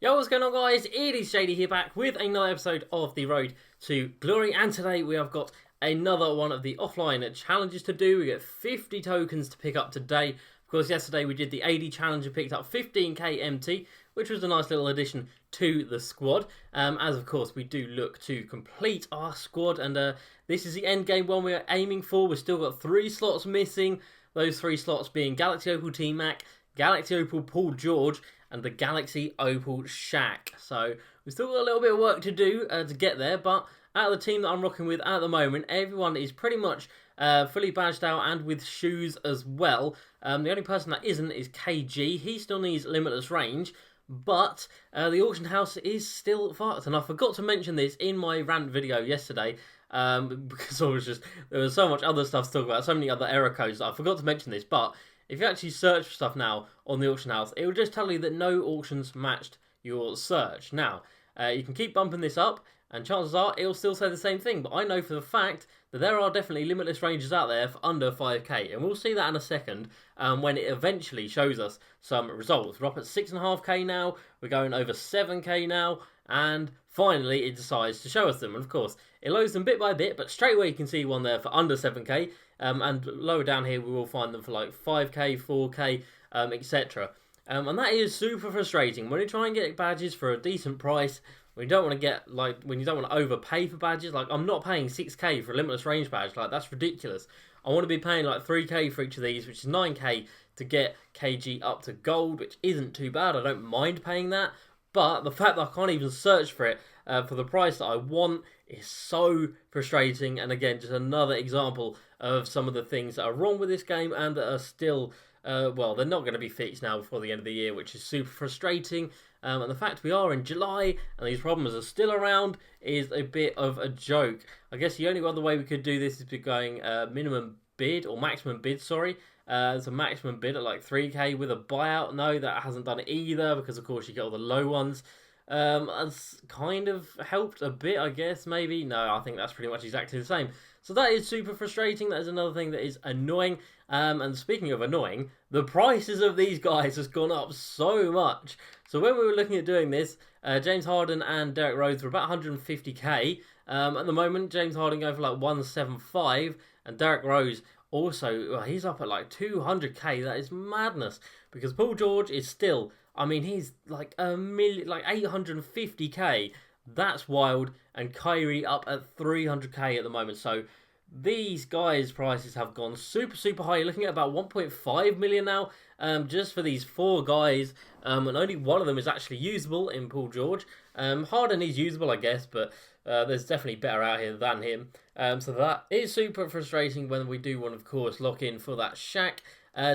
Yo, what's going on, guys? It is JD here, back with another episode of The Road to Glory, and today we have got another one of the offline challenges to do. We get 50 tokens to pick up today. Of course, yesterday we did the AD challenge and picked up 15k MT, which was a nice little addition to the squad. As of course we do look to complete our squad, and this is the end game one we are aiming for. We've still got 3 slots missing. Those 3 slots being Galaxy Opal T-Mac, Galaxy Opal Paul George, and the Galaxy Opal Shaq. So we've still got a little bit of work to do to get there, but out of the team that I'm rocking with at the moment, everyone is pretty much fully badged out and with shoes as well. The only person that isn't is KG. He still needs limitless range, but the auction house is still fucked. And I forgot to mention this in my rant video yesterday, because there was so much other stuff to talk about, so many other error codes that I forgot to mention this. But if you actually search for stuff now on the auction house, it will just tell you that no auctions matched your search. Now, you can keep bumping this up, and chances are it will still say the same thing. But I know for the fact that there are definitely limitless ranges out there for under 5k, and we'll see that in a second when it eventually shows us some results. We're up at 6.5k now, we're going over 7k now, and finally it decides to show us them. And of course, it loads them bit by bit, but straight away you can see one there for under 7k, and lower down here we will find them for like 5k, 4k, etc. And that is super frustrating when you try and get badges for a decent price. When you don't want to get, when you don't want to overpay for badges. Like, I'm not paying 6k for a limitless range badge. Like, that's ridiculous. I want to be paying like 3k for each of these, which is 9k to get KG up to gold, which isn't too bad. I don't mind paying that. But the fact that I can't even search for it for the price that I want is so frustrating. And again, just another example of some of the things that are wrong with this game and that are still, well, they're not going to be fixed now before the end of the year, which is super frustrating. And the fact we are in July and these problems are still around is a bit of a joke. I guess the only other way we could do this is by going minimum bid, or maximum bid, sorry. It's a maximum bid at like 3k with a buyout. No, that hasn't done it either, because of course you get all the low ones. That's kind of helped a bit, I guess, maybe. No, I think that's pretty much exactly the same. So that is super frustrating. That is another thing that is annoying. And speaking of annoying, the prices of these guys has gone up so much. So when we were looking at doing this, James Harden and Derrick Rose were about 150k. At the moment, James Harden going for like 175, and Derrick Rose also, well, he's up at like 200k. That is madness, because Paul George is still, I mean, he's like a million, like 850k. That's wild. And Kyrie up at 300k at the moment. So these guys' prices have gone super, super high. You're looking at about 1.5 million now, just for these 4 guys. And only one of them is actually usable in Paul George. Harden is usable, I guess, but there's definitely better out here than him. So that is super frustrating when we do want, of course, lock in for that Shaq.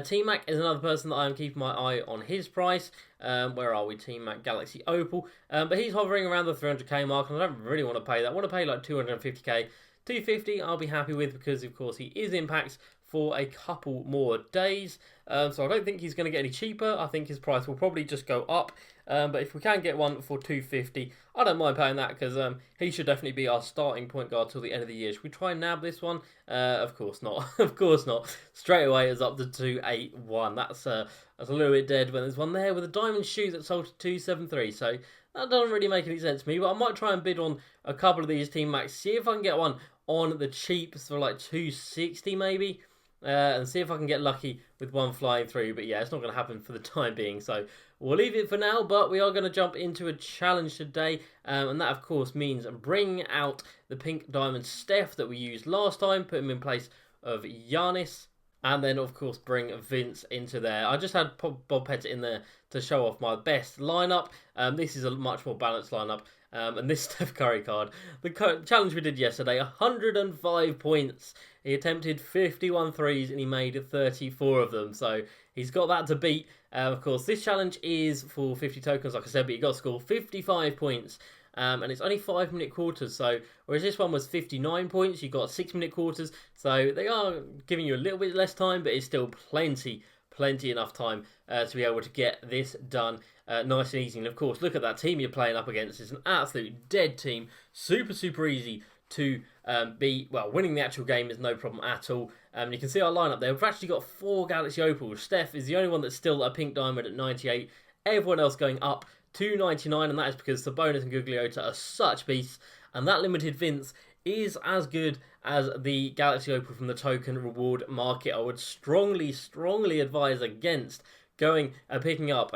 T-Mac is another person that I'm keeping my eye on his price. Where are we? T-Mac Galaxy Opal. But he's hovering around the 300k mark, and I don't really want to pay that. I want to pay like 250k. 250 I'll be happy with, because of course he is in packs for a couple more days. So I don't think he's going to get any cheaper. I think his price will probably just go up. But if we can get one for 250, I don't mind paying that, because he should definitely be our starting point guard till the end of the year. Should we try and nab this one? Of course not. Of course not. Straight away it's up to 281. That's a little bit dead when there's one there with a diamond shoe that sold to 273. So that doesn't really make any sense to me. But I might try and bid on a couple of these Team Max, see if I can get one on the cheap for like 260 maybe. And see if I can get lucky with one flying through. But yeah, it's not going to happen for the time being. So we'll leave it for now. But we are going to jump into a challenge today. And that, of course, means bringing out the pink diamond Steph that we used last time. Put him in place of Giannis. And then, of course, bring Vince into there. I just had Bob Pettit in there to show off my best lineup. This is a much more balanced lineup. And this Steph Curry card, the challenge we did yesterday, 105 points. He attempted 51 threes and he made 34 of them. So he's got that to beat. Of course, this challenge is for 50 tokens, like I said, but you got to score 55 points. And it's only 5-minute quarters. So whereas this one was 59 points, you got 6-minute quarters. So they are giving you a little bit less time, but it's still plenty enough time to be able to get this done nice and easy. And of course, look at that team you're playing up against. It's an absolute dead team. Super, super easy to beat. Well, winning the actual game is no problem at all. You can see our lineup there. We've actually got 4 Galaxy Opals. Steph is the only one that's still a pink diamond at 98. Everyone else going up 299, and that is because Sabonis and Gugliotta are such beasts, and that limited Vince is as good as the Galaxy Opal from the token reward market. I would strongly advise against going and picking up,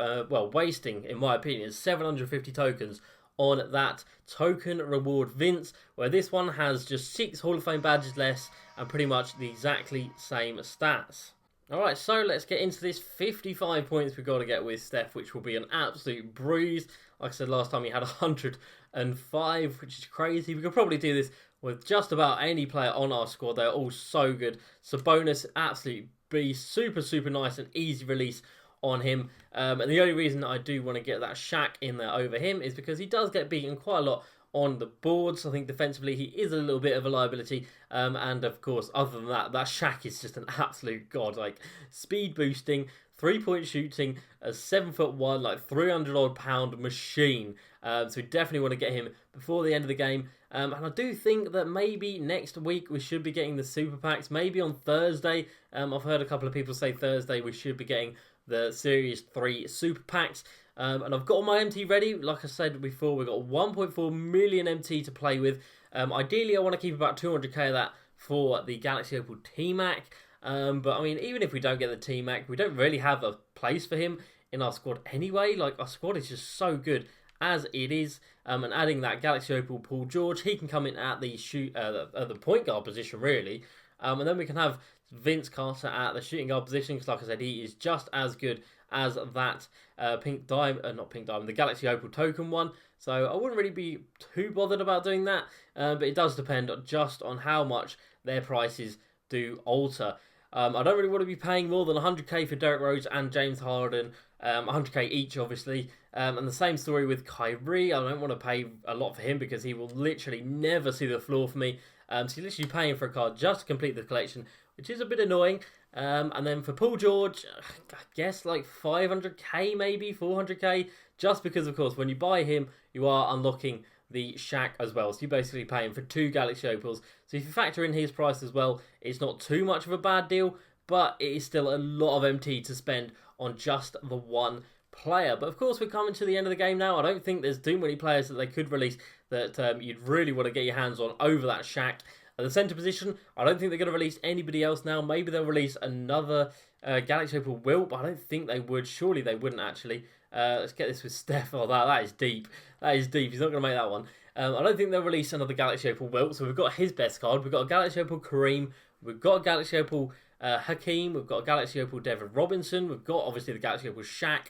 wasting, in my opinion, 750 tokens on that token reward Vince, where this one has just 6 Hall of Fame badges less and pretty much the exactly same stats. Alright, so let's get into this. 55 points we've got to get with Steph, which will be an absolute breeze. Like I said last time, he had 105, which is crazy. We could probably do this with just about any player on our squad. They're all so good. Sabonis, absolute beast. Super nice and easy release on him. And the only reason I do want to get that Shaq in there over him is because he does get beaten quite a lot on the boards. I think defensively he is a little bit of a liability, and of course other than that, that Shaq is just an absolute god. Like speed boosting, 3-point shooting, a 7'1", like 300 odd pound machine. So we definitely want to get him before the end of the game. And I do think that maybe next week we should be getting the super packs. Maybe on Thursday. I've heard a couple of people say Thursday we should be getting the Series 3 super packs. And I've got all my MT ready. Like I said before, we've got 1.4 million MT to play with. Ideally, I want to keep about 200k of that for the Galaxy Opal T-Mac. But I mean, even if we don't get the T-Mac, we don't really have a place for him in our squad anyway. Like, our squad is just so good as it is. And adding that Galaxy Opal Paul George, he can come in at the the point guard position, really. And then we can have Vince Carter at the shooting guard position, because like I said, he is just as good as that the Galaxy Opal token one. So I wouldn't really be too bothered about doing that, but it does depend just on how much their prices do alter. I don't really want to be paying more than 100k for Derrick Rose and James Harden, 100k each obviously, and the same story with Kyrie. I don't want to pay a lot for him because he will literally never see the floor for me. So you're literally paying for a card just to complete the collection, which is a bit annoying. And then for Paul George, I guess like 500k, maybe 400k, just because of course when you buy him, you are unlocking the Shaq as well. So you're basically paying for 2 Galaxy Opals. So if you factor in his price as well, it's not too much of a bad deal, but it is still a lot of MT to spend on just the one player. But of course we're coming to the end of the game now. I don't think there's too many players that they could release that you'd really want to get your hands on over that Shaq. At the centre position, I don't think they're going to release anybody else now. Maybe they'll release another Galaxy Opal Wilt, but I don't think they would. Surely they wouldn't, actually. Let's get this with Steph. Oh, that is deep. That is deep. He's not going to make that one. I don't think they'll release another Galaxy Opal Wilt. So we've got his best card. We've got a Galaxy Opal Kareem. We've got a Galaxy Opal Hakeem. We've got a Galaxy Opal Devin Robinson. We've got, obviously, the Galaxy Opal Shaq.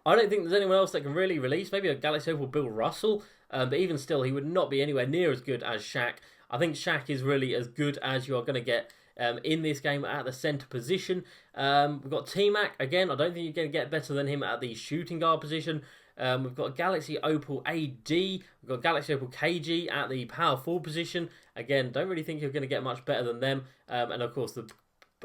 I don't think there's anyone else that can really release. Maybe a Galaxy Opal Bill Russell. But even still, he would not be anywhere near as good as Shaq. I think Shaq is really as good as you are going to get in this game at the centre position. We've got T-Mac. Again, I don't think you're going to get better than him at the shooting guard position. We've got Galaxy Opal AD. We've got Galaxy Opal KG at the power forward position. Again, don't really think you're going to get much better than them. And of course, the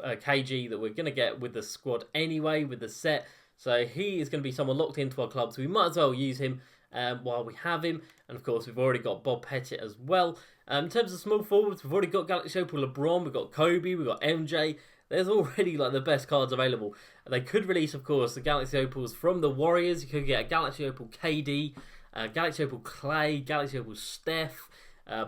KG that we're going to get with the squad anyway, with the set. So he is going to be someone locked into our club. So we might as well use him while we have him. And of course, we've already got Bob Pettit as well. In terms of small forwards, we've already got Galaxy Opal LeBron, we've got Kobe, we've got MJ. There's already like the best cards available. And they could release, of course, the Galaxy Opals from the Warriors. You could get a Galaxy Opal KD, Galaxy Opal Clay, Galaxy Opal Steph,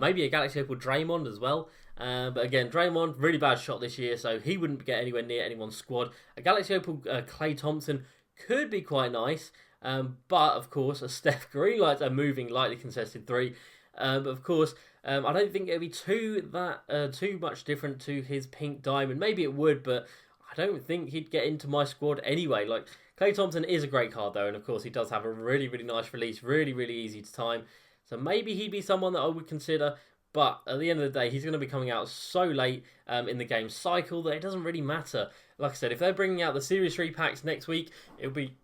maybe a Galaxy Opal Draymond as well. But again, Draymond, really bad shot this year, so he wouldn't get anywhere near anyone's squad. A Galaxy Opal Klay Thompson could be quite nice. But of course, a Steph Green lights a moving, lightly contested 3. But of course, I don't think it'll be too much different to his pink diamond. Maybe it would, but I don't think he'd get into my squad anyway. Like, Klay Thompson is a great card though, and of course he does have a really nice release, really easy to time. So maybe he'd be someone that I would consider. But at the end of the day, he's going to be coming out so late in the game cycle that it doesn't really matter. Like I said, if they're bringing out the Series 3 packs next week, it'll be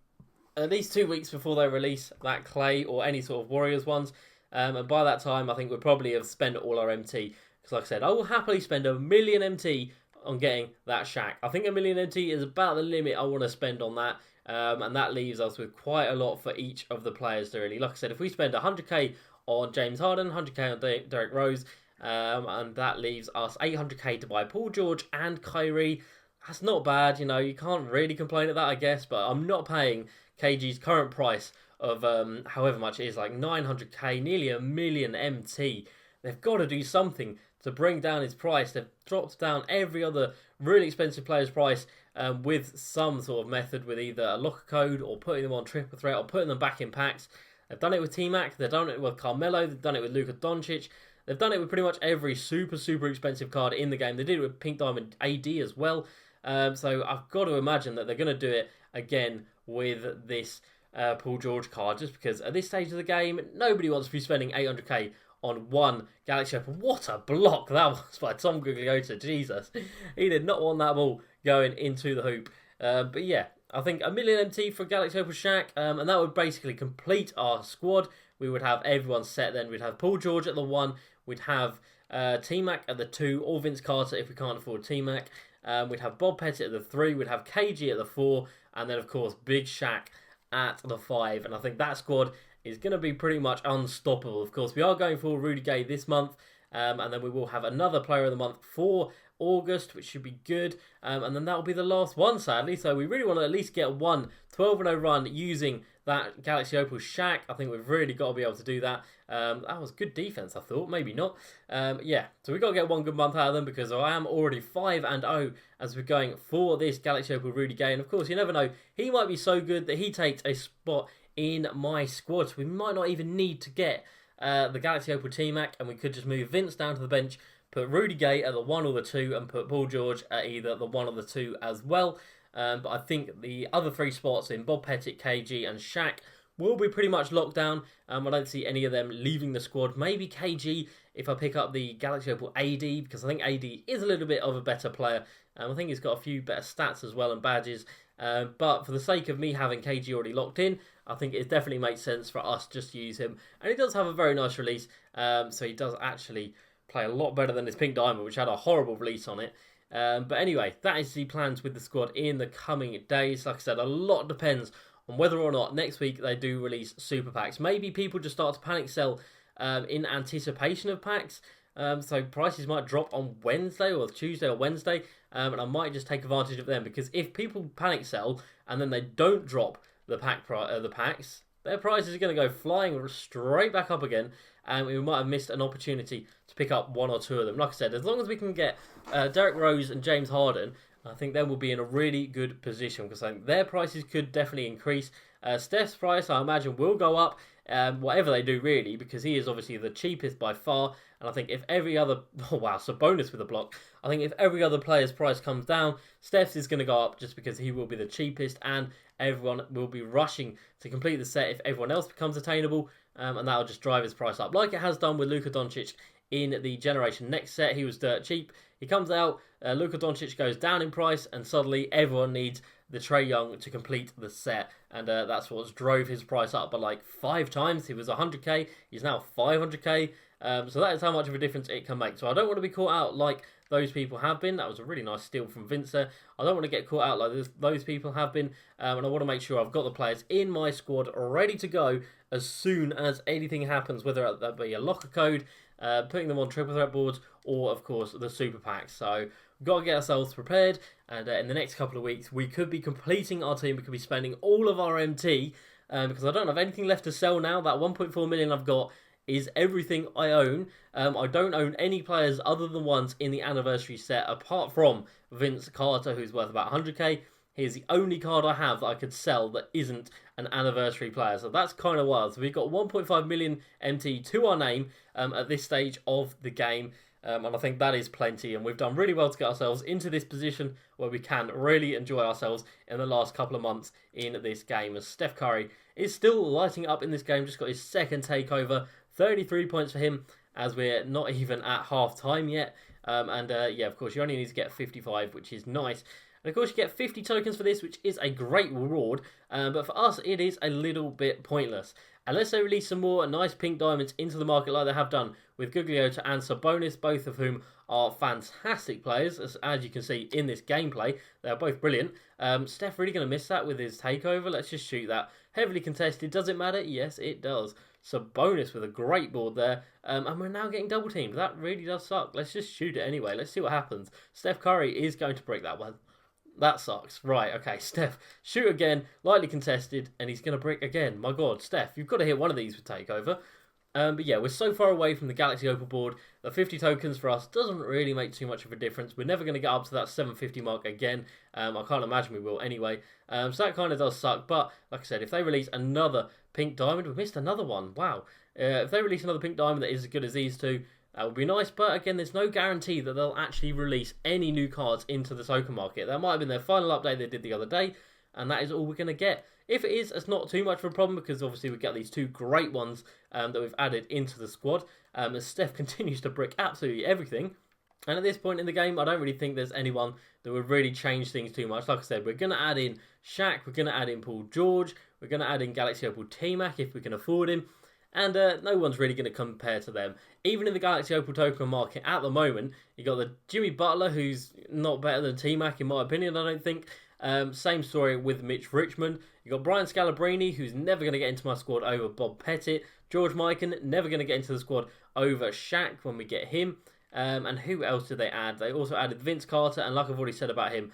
at least 2 weeks before they release that Clay or any sort of Warriors ones. And by that time, I think we'll probably have spent all our MT. Because like I said, I will happily spend 1 million MT on getting that Shaq. I think 1 million MT is about the limit I want to spend on that. And that leaves us with quite a lot for each of the players to really. Like I said, if we spend 100k on James Harden, 100k on Derrick Rose, and that leaves us 800k to buy Paul George and Kyrie. That's not bad, you know, you can't really complain at that, I guess, but I'm not paying KG's current price of however much it is, like 900k, nearly a million MT. They've got to do something to bring down his price. They've dropped down every other really expensive player's price with some sort of method, with either a locker code or putting them on triple threat or putting them back in packs. They've done it with T-Mac, they've done it with Carmelo, they've done it with Luka Doncic. They've done it with pretty much every super expensive card in the game. They did it with Pink Diamond AD as well. So I've got to imagine that they're going to do it again with this Paul George card, just because at this stage of the game, nobody wants to be spending 800k on one Galaxy Open. What a block that was by Tom Gugliotta. Jesus. He did not want that ball going into the hoop. But yeah, I think a million MT for Galaxy Open Shaq, and that would basically complete our squad. We would have everyone set then. We'd have Paul George at the 1. We'd have T-Mac at the 2, or Vince Carter if we can't afford T-Mac. We'd have Bob Pettit at the 3. We'd have KG at the 4. And then, of course, Big Shaq at the 5. And I think that squad is going to be pretty much unstoppable. Of course, we are going for Rudy Gay this month. And then we will have another player of the month for August, which should be good. And then that will be the last one, sadly. So we really want to at least get one 12-0 run using that Galaxy Opal Shaq. I think we've really got to be able to do that. That was good defense, I thought. Maybe not. Yeah, so we've got to get one good month out of them, because I am already 5-0 as we're going for this Galaxy Opal Rudy Gay. And of course, you never know. He might be so good that he takes a spot in my squad. So we might not even need to get the Galaxy Opal T-Mac, and we could just move Vince down to the bench, put Rudy Gay at the 1 or the 2, and put Paul George at either the 1 or the 2 as well. But I think the other 3 spots in Bob Pettit, KG, and Shaq will be pretty much locked down. I don't see any of them leaving the squad. Maybe KG if I pick up the Galaxy Opal AD, because I think AD is a little bit of a better player. I think he's got a few better stats as well and badges. But for the sake of me having KG already locked in, I think it definitely makes sense for us just to use him. And he does have a very nice release. So he does actually play a lot better than his Pink Diamond, which had a horrible release on it. But anyway, that is the plans with the squad in the coming days. Like I said, a lot depends on whether or not next week they do release super packs. Maybe people just start to panic sell in anticipation of packs. So prices might drop on Wednesday or Tuesday or Wednesday. And I might just take advantage of them, because if people panic sell and then they don't drop the packs, their prices are going to go flying straight back up again, and we might have missed an opportunity to pick up 1 or 2 of them. Like I said, as long as we can get Derrick Rose and James Harden, I think then we'll be in a really good position, because I think their prices could definitely increase. Steph's price, I imagine, will go up, whatever they do really, because he is obviously the cheapest by far. And I think if every other... Oh wow, so bonus with a block. I think if every other player's price comes down, Steph's is going to go up, just because he will be the cheapest, and everyone will be rushing to complete the set if everyone else becomes attainable, and that'll just drive his price up, like it has done with Luka Doncic in the Generation Next set. He was dirt cheap. He comes out, Luka Doncic goes down in price, and suddenly everyone needs the Trae Young to complete the set, and that's what drove his price up by like 5 times. He was 100k, he's now 500k, so that is how much of a difference it can make. So I don't want to be caught out like those people have been. That was a really nice steal from Vince there. I don't want to get caught out like those people have been, and I want to make sure I've got the players in my squad ready to go as soon as anything happens, whether that be a locker code, putting them on triple threat boards, or of course the super packs. So we've got to get ourselves prepared, and in the next couple of weeks we could be completing our team. We could be spending all of our MT, because I don't have anything left to sell now. That 1.4 million I've got is everything I own. I don't own any players other than ones in the anniversary set, apart from Vince Carter, who's worth about 100k. He's the only card I have that I could sell that isn't an anniversary player. So that's kind of wild. So we've got 1.5 million MT to our name at this stage of the game. And I think that is plenty. And we've done really well to get ourselves into this position where we can really enjoy ourselves in the last couple of months in this game. As Steph Curry is still lighting up in this game. Just got his second takeover. 33 points for him, as we're not even at half time yet. Yeah, of course, you only need to get 55, which is nice. And of course, you get 50 tokens for this, which is a great reward. But for us, it is a little bit pointless. Unless they release some more nice pink diamonds into the market like they have done with Gugliotta and Sabonis, both of whom are fantastic players, as you can see in this gameplay. They're both brilliant. Steph really going to miss that with his takeover. Let's just shoot that. Heavily contested. Does it matter? Yes, it does. Sabonis with a great board there. And we're now getting double teamed. That really does suck. Let's just shoot it anyway. Let's see what happens. Steph Curry is going to break that one. That sucks. Right, okay, Steph, shoot again, lightly contested, and he's going to brick again. My God, Steph, you've got to hit one of these with takeover. But yeah, we're so far away from the Galaxy Opal board that 50 tokens for us doesn't really make too much of a difference. We're never going to get up to that 750 mark again. I can't imagine we will anyway. So that kind of does suck. But like I said, if they release another pink diamond, we missed another one. Wow. If they release another pink diamond that is as good as these two, that would be nice. But again, there's no guarantee that they'll actually release any new cards into the token market. That might have been their final update they did the other day, and that is all we're going to get. If it is, it's not too much of a problem because obviously we get these two great ones that we've added into the squad. As Steph continues to brick absolutely everything. And at this point in the game, I don't really think there's anyone that would really change things too much. Like I said, we're going to add in Shaq, we're going to add in Paul George, we're going to add in Galaxy Opal T-Mac if we can afford him. And no one's really going to compare to them. Even in the Galaxy Opal token market at the moment, you got the Jimmy Butler, who's not better than T-Mac in my opinion, I don't think. Same story with Mitch Richmond. You got Brian Scalabrine, who's never going to get into my squad over Bob Pettit. George Mikan, never going to get into the squad over Shaq when we get him. And who else did they add? They also added Vince Carter, and like I've already said about him,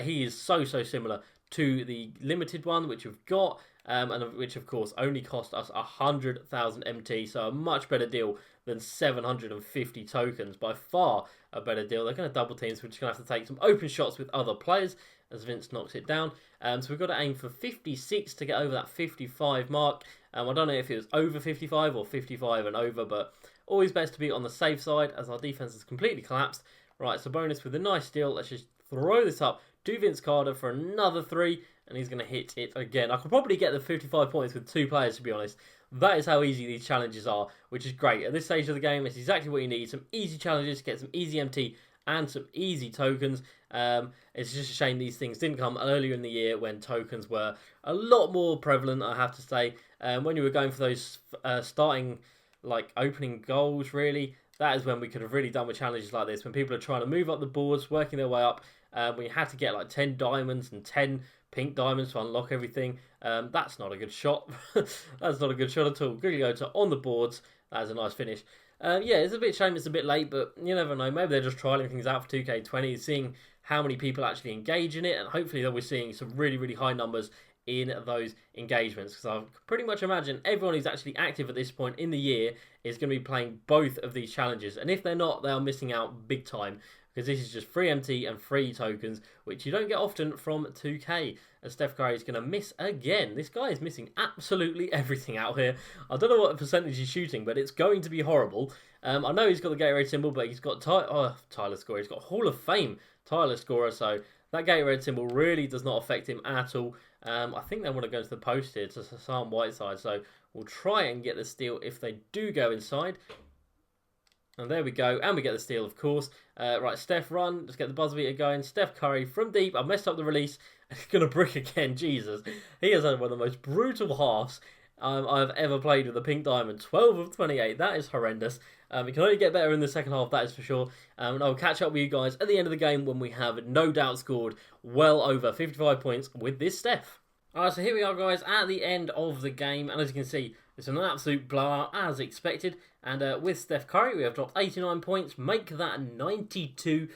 he is so similar to the limited one, which we've got, and which of course only cost us 100,000 MT, so a much better deal than 750 tokens. By far a better deal. They're going to double team, so we're just going to have to take some open shots with other players as Vince knocks it down. So we've got to aim for 56 to get over that 55 mark. I don't know if it was over 55 or 55 and over, but always best to be on the safe side as our defense has completely collapsed. Right, so bonus with a nice steal. Let's just throw this up to Vince Carter for another 3, and he's going to hit it again. I could probably get the 55 points with 2 players, to be honest. That is how easy these challenges are, which is great. At this stage of the game, it's exactly what you need. Some easy challenges, get some easy MT and some easy tokens. It's just a shame these things didn't come earlier in the year when tokens were a lot more prevalent, I have to say. When you were going for those starting, like, opening goals, really, that is when we could have really done with challenges like this. When people are trying to move up the boards, working their way up, when you had to get like 10 diamonds and 10 pink diamonds to unlock everything. That's not a good shot. That's not a good shot at all. Guglielmo on the boards. That is a nice finish. Yeah, it's a bit shame it's a bit late, but you never know. Maybe they're just trialing things out for 2K20, seeing how many people actually engage in it, and hopefully they'll be seeing some really high numbers in those engagements, because I pretty much imagine everyone who's actually active at this point in the year is going to be playing both of these challenges, and if they're not, they are missing out big time, because this is just free MT and free tokens, which you don't get often from 2K. And Steph Curry is going to miss again. This guy is missing absolutely everything out here. I don't know what percentage he's shooting, but it's going to be horrible. I know he's got the Gatorade symbol, but he's got Tyler Scorer. He's got Hall of Fame Tyler Scorer, so that Gatorade symbol really does not affect him at all. I think they want to go to the post here to Hassan Whiteside, so we'll try and get the steal if they do go inside. And there we go, and we get the steal, of course. Right, Steph, run. Let's get the buzzer beater going. Steph Curry from deep. I messed up the release. He's going to brick again. Jesus. He has had one of the most brutal halves I've ever played with a pink diamond. 12 of 28. That is horrendous. It can only get better in the second half, that is for sure. And I'll catch up with you guys at the end of the game when we have no doubt scored well over 55 points with this Steph. Alright, so here we are, guys, at the end of the game. And as you can see, it's an absolute blowout, as expected. And with Steph Curry, we have dropped 89 points, make that 92.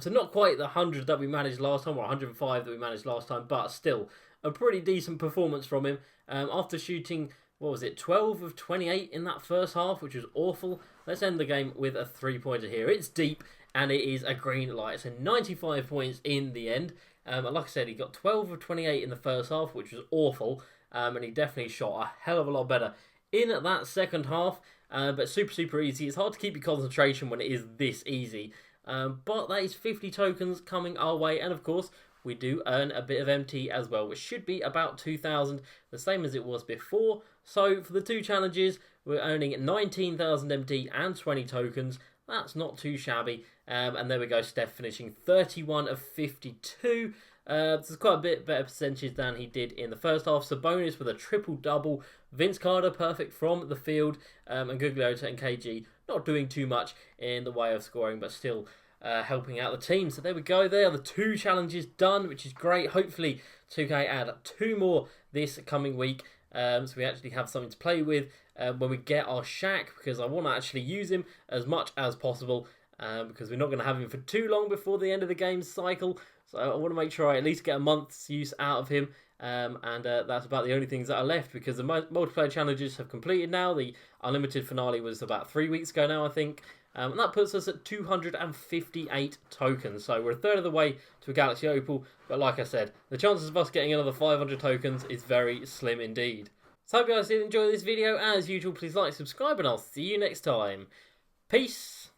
So not quite the 100 that we managed last time, or 105 that we managed last time, but still a pretty decent performance from him. After shooting, 12 of 28 in that first half, which was awful. Let's end the game with a 3-pointer here. It's deep, and it is a green light. So 95 points in the end. And like I said, he got 12 of 28 in the first half, which was awful. And he definitely shot a hell of a lot better in that second half. But super easy. It's hard to keep your concentration when it is this easy. But that is 50 tokens coming our way. And of course, we do earn a bit of MT as well, which should be about 2,000, the same as it was before. So for the 2 challenges, we're earning 19,000 MT and 20 tokens. That's not too shabby. And there we go, Steph finishing 31 of 52. This is quite a bit better percentage than he did in the first half. So bonus with a triple-double. Vince Carter, perfect from the field. And Guglielmo and KG not doing too much in the way of scoring, but still helping out the team. So there we go. There are the 2 challenges done, which is great. Hopefully 2K add 2 more this coming week. So we actually have something to play with when we get our Shaq, because I want to actually use him as much as possible, because we're not going to have him for too long before the end of the game cycle. So I want to make sure I at least get a month's use out of him. And that's about the only things that are left, because the multiplayer challenges have completed now. The Unlimited finale was about 3 weeks ago now, I think. And that puts us at 258 tokens. So we're a third of the way to a Galaxy Opal. But like I said, the chances of us getting another 500 tokens is very slim indeed. So I hope you guys did enjoy this video. As usual, please like, subscribe, and I'll see you next time. Peace!